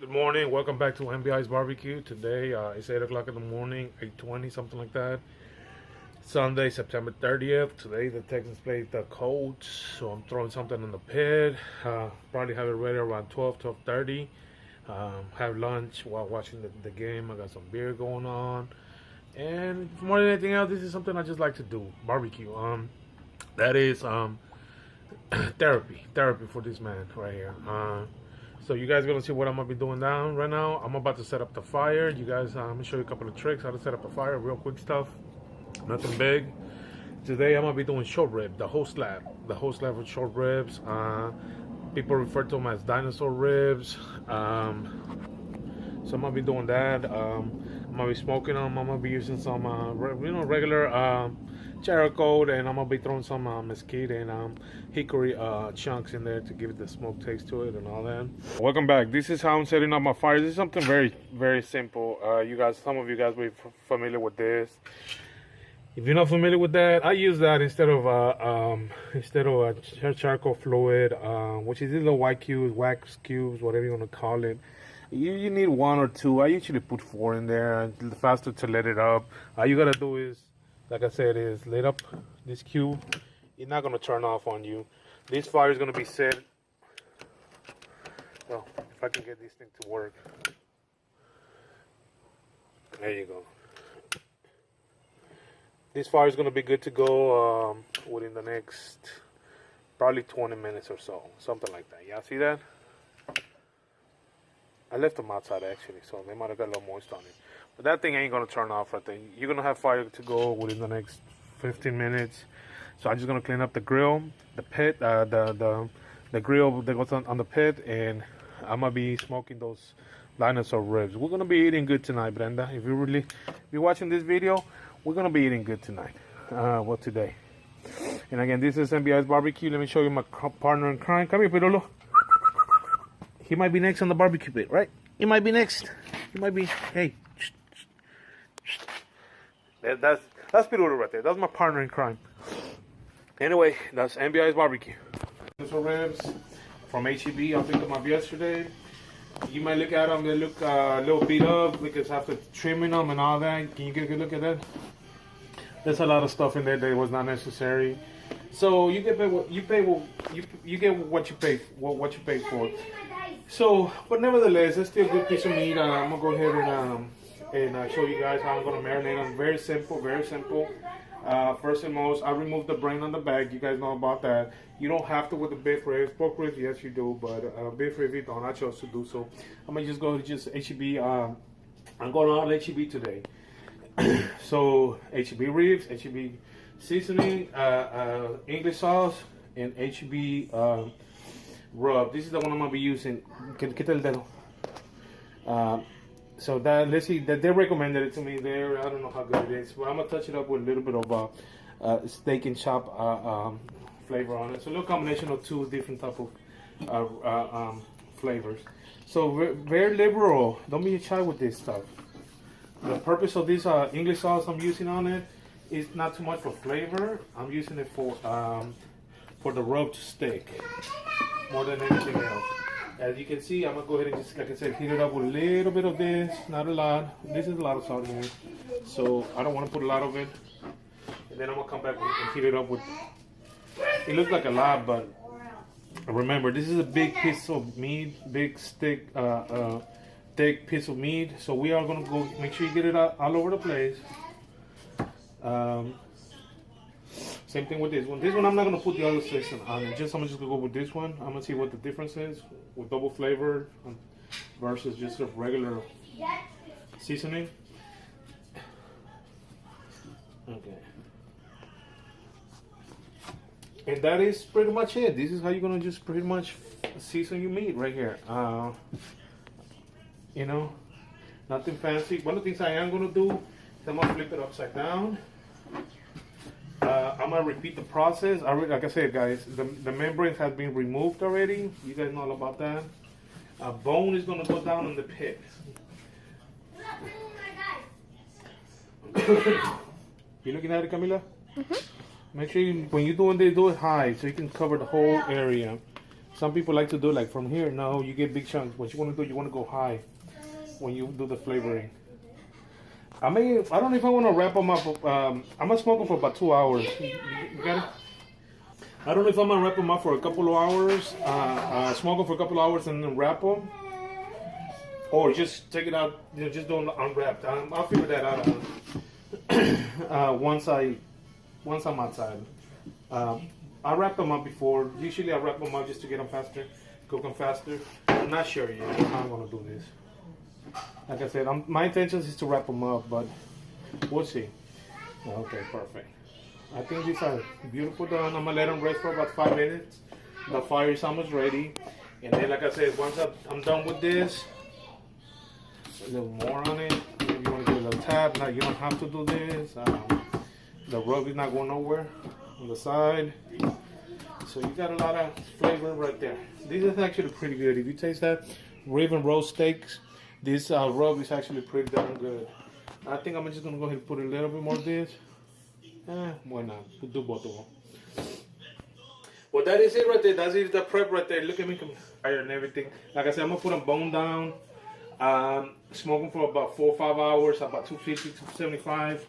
Good morning. Welcome back to NVIs barbecue. Today it's 8 o'clock in the morning, 8:20, something like that. Sunday, September 30th. Today the Texans play the Colts, so I'm throwing something in the pit. Probably have it ready around 12:30. Have lunch while watching the game. I got some beer going on, and more than anything else, this is something I just like to do: barbecue. That is therapy for this man right here. So you guys are gonna see what I'm gonna be doing down right now. I'm about to set up the fire. You guys, I'm gonna show you a couple of tricks how to set up a fire, real quick stuff. Nothing big. Today I'm gonna be doing short rib, the whole slab with short ribs. People refer to them as dinosaur ribs. So I'm gonna be doing that. I'm gonna be smoking them. I'm gonna be using some, regular charcoal, and I'm gonna be throwing some mesquite and hickory chunks in there to give it the smoke taste to it and all that. Welcome back. This is how I'm setting up my fire. This is something very, very simple. Some of you guys will be familiar with this. If you're not familiar with that, I use that instead of charcoal fluid, which is little white cubes, wax cubes, whatever you want to call it. You need one or two. I usually put 4 in there. The faster to let it up. All you gotta do is, like I said, is lit up this cube. It's not gonna turn off on you. This fire is gonna be set. Well, if I can get this thing to work. There you go. This fire is gonna be good to go within the next probably 20 minutes or so, something like that. Y'all see that? I left them outside actually, so they might have got a little moist on it. But that thing ain't gonna turn off right there. You're gonna have fire to go within the next 15 minutes. So I'm just gonna clean up the grill, the pit, the grill that goes on the pit, and I'm gonna be smoking those dinosaur ribs. We're gonna be eating good tonight, Brenda. If you're watching this video, we're gonna be eating good tonight. Today. And again, this is NBI's barbecue. Let me show you my partner in crime. Come here, Pirolo. He might be next on the barbecue pit, right? He might be next. He might be. Hey. That's Pirolo right there. That's my partner in crime. Anyway, that's NBI's barbecue. Dinosaur ribs from HEB. I picked them up yesterday. You might look at them. They look a little beat up because after trimming them and all that. Can you get a good look at that? There's a lot of stuff in there that was not necessary. So you get what you pay. You get what you pay. What you pay for. So, but nevertheless, it's still a good piece of meat. I'm gonna go ahead and show you guys how I'm gonna marinate them. Very simple, very simple. First and most, I remove the brain on the back. You guys know about that. You don't have to with the beef ribs. Pork ribs, yes you do, but beef ribs you don't. I chose to do so. I'm gonna just go to just HEB. I'm going all HEB today. So HEB ribs, HEB seasoning, English sauce, and HEB rub. This is the one I'm gonna be using. So that, let's see, that they recommended it to me there. I don't know how good it is, but I'm gonna touch it up with a little bit of steak and chop flavor on it. So a little combination of 2 different type of flavors. So very liberal. Don't be shy with this stuff. The purpose of this English sauce I'm using on it is not too much for flavor. I'm using it for the rub to stick more than anything else. As you can see, I'm gonna go ahead and just, like I said, heat it up with a little bit of this, not a lot. This is a lot of salt in here, so I don't want to put a lot of it. And then I'm gonna come back and heat it up with. It looks like a lot, but remember, this is a big piece of meat, big stick, thick piece of meat. So we are gonna go make sure you get it all over the place. Same thing with this one. This one I'm not gonna put the other season on it. I'm just gonna go with this one. I'm gonna see what the difference is with double flavor versus just a regular seasoning. Okay. And that is pretty much it. This is how you're gonna just pretty much season your meat right here. Nothing fancy. One of the things I am gonna do is I'm gonna flip it upside down. I'm gonna repeat the process. Like I said, guys, the membrane has been removed already. You guys know all about that. A bone is gonna go down in the pit. You looking at it, Camila? Mm-hmm. Make sure when you're doing this, do it high so you can cover the whole area. Some people like to do like from here. No, you get big chunks. What you want to do, you want to go high when you do the flavoring. I don't know if I want to wrap them up. I'm gonna smoke them for about 2 hours. You got it? I don't know if I'm gonna wrap them up for a couple of hours. Smoke them for a couple of hours and then wrap them, or just take it out. You know, just don't unwrapped. I'll figure that out once I'm outside. I wrap them up before. Usually I wrap them up just to get them faster, cook them faster. I'm not sure yet how I'm gonna do this. Like I said, my intention is to wrap them up, but we'll see. Okay, perfect. I think these are beautiful done. I'm gonna let them rest for about 5 minutes. The fire is almost ready. And then, like I said, once I'm done with this, a little more on it. If you want to give it a little tap, now you don't have to do this. The rub is not going nowhere on the side. So you got a lot of flavor right there. This is actually pretty good. If you taste that rib and roast steaks, this rub is actually pretty darn good. I think I'm just gonna go ahead and put a little bit more of this. Why not? We'll do both of them. Well, that is it right there. That is the prep right there. Look at me, fire and everything. Like I said, I'm gonna put them bone down. Smoke them for about 4 or 5 hours, about 250, 275.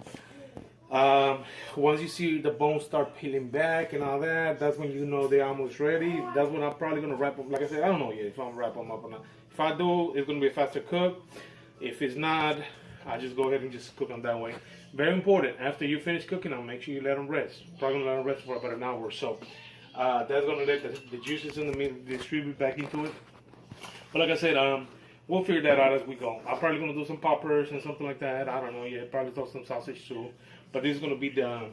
Once you see the bones start peeling back and all that, that's when you know they're almost ready. That's when I'm probably gonna wrap them. Like I said, I don't know yet if I'm gonna wrap them up or not. If I do, it's gonna be a faster cook. If it's not, I'll just go ahead and just cook them that way. Very important. After you finish cooking them, make sure you let them rest. Probably gonna let them rest for about an hour or so. That's gonna let the juices in the meat distribute back into it. But like I said, we'll figure that out as we go. I'm probably gonna do some poppers and something like that. I don't know yet. Probably throw some sausage too. But this is gonna be the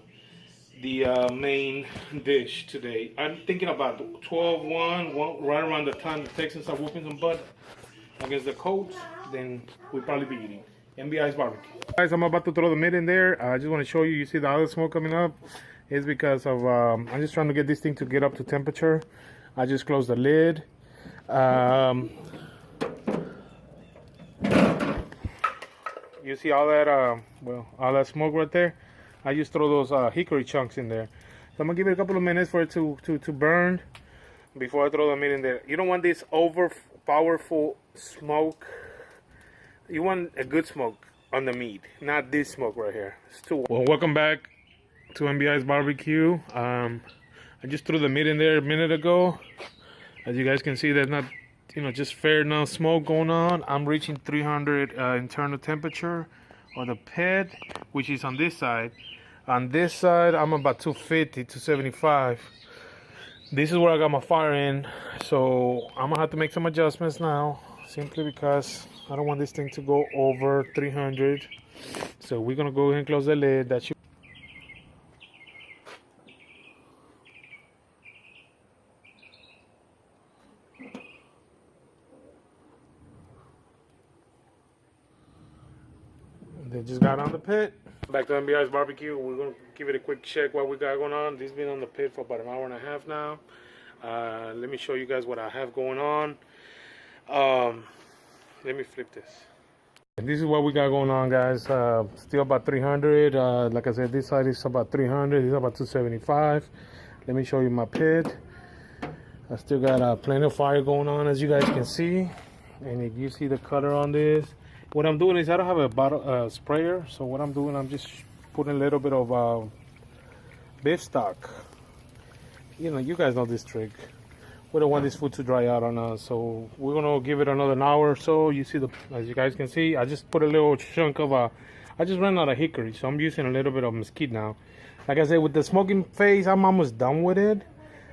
main dish today. I'm thinking about 12-1, right around the time the Texans are whooping some butt against the Colts. Then we'll probably be eating NVIs barbecue. Guys, I'm about to throw the meat in there. I just want to show you. You see the other smoke coming up? It's because of I'm just trying to get this thing to get up to temperature. I just closed the lid. You see all that all that smoke right there? I just throw those hickory chunks in there. So I'm gonna give it a couple of minutes for it to burn before I throw the meat in there. You don't want this over powerful smoke. You want a good smoke on the meat, not this smoke right here. It's too well. Welcome back to NVIs barbecue. I just threw the meat in there a minute ago. As you guys can see, there's not, just fair enough smoke going on. I'm reaching 300 internal temperature on the pit, which is on this side. On this side, I'm about 250 to 75. This is where I got my fire in, so I'm gonna have to make some adjustments now, simply because I don't want this thing to go over 300. So we're gonna go ahead and close the lid. That should. They just got on the pit. Back to NBI's barbecue. We're gonna give it a quick check what we got going on. This has been on the pit for about an hour and a half now. Let me show you guys what I have going on. Let me flip this. And this is what we got going on, guys. Still about 300. Like I said, this side is about 300. This is about 275. Let me show you my pit. I still got plenty of fire going on, as you guys can see. And if you see the color on this, what I'm doing is I don't have a bottle sprayer. So what I'm doing, I'm just putting a little bit of beef stock. You guys know this trick. We don't want this food to dry out on us, so we're gonna give it another hour or so. You see as you guys can see, I just put a little chunk of I just ran out of hickory, so I'm using a little bit of mesquite now. Like I said, with the smoking phase, I'm almost done with it.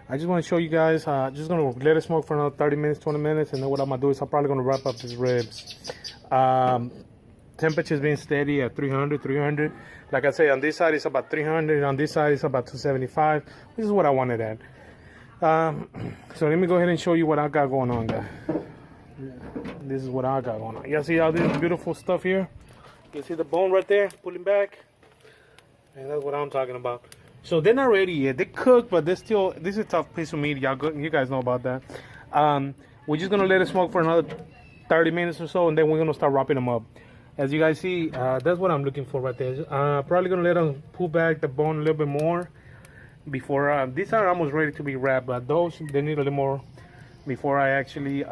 I just want to show you guys. Just gonna let it smoke for another 30 minutes, 20 minutes, and then what I'm gonna do is I'm probably gonna wrap up these ribs. Temperature's been steady at 300. Like I say, on this side it's about 300, on this side it's about 275. This is what I wanted at. So let me go ahead and show you what I got going on, guys. This is what I got going on. You see all this beautiful stuff here? You see the bone right there pulling back? And that's what I'm talking about. So they're not ready yet. They cook, but they're still. This is a tough piece of meat. You guys know about that. We're just gonna let it smoke for another 30 minutes or so, and then we're gonna start wrapping them up. As you guys see, that's what I'm looking for right there. Probably gonna let them pull back the bone a little bit more before. These are almost ready to be wrapped, but those they need a little more before I actually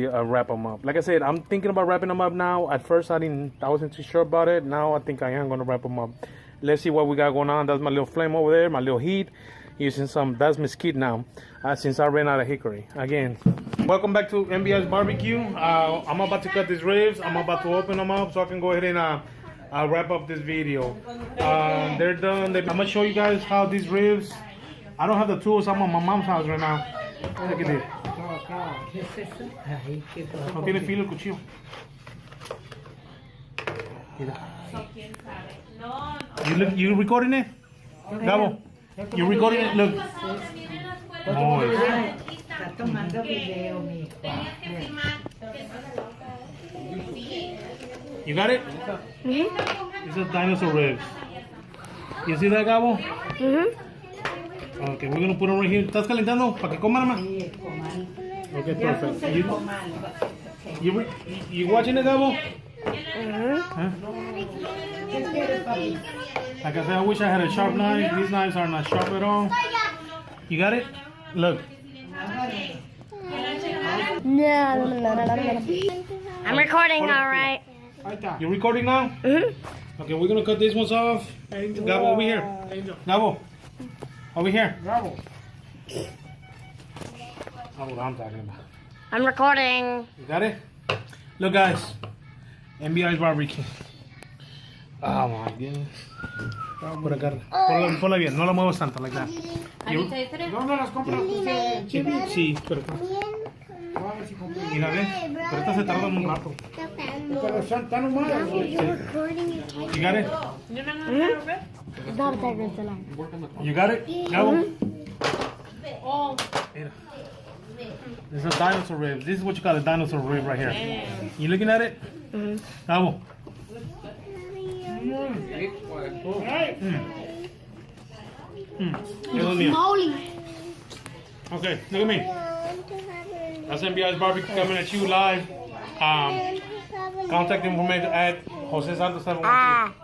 wrap them up. Like I said, I'm thinking about wrapping them up now. At first, I wasn't too sure about it. Now I think I am gonna wrap them up. Let's see what we got going on. That's my little flame over there, my little heat. Using that's mesquite now, since I ran out of hickory. Again, welcome back to NVIs barbecue. I'm about to cut these ribs. I'm about to open them up so I can go ahead and wrap up this video. They're done. I'm gonna show you guys how these ribs. I don't have the tools. I'm at my mom's house right now. Look at this. No tiene filo el cuchillo. You recording it? Gabo, you recording it? Look. Oh, you got it? It's a dinosaur ribs. You see that, Gabo? Okay, we're gonna put them right here. ¿Estás calentando para que coman más? Okay, perfect. You watching it, Gabo? Huh? Like I said, I wish I had a sharp knife. These knives are not sharp at all. You got it? Look. I'm recording, all right. You recording now? Okay, we're gonna cut these ones off. Gabo, over here. Gabo, over here. Gabo. That's what I'm talking about. I'm recording. You got it? Look, guys. NVIs barbecue. Oh my goodness. Por acá. Ponla bien, no la muevas tanto, like that. ¿Dónde las compras? Sí, pero acá. Mira, ve. Pero estas se tardan un rato. Pero son tan humanas. You got it? You got it? Gabo? Mira. This is a dinosaur rib. This is what you call a dinosaur rib right here. You looking at it? Gabo? Okay, look at me. That's NVI's barbecue coming at you live. Contact information at Jose Santos 712.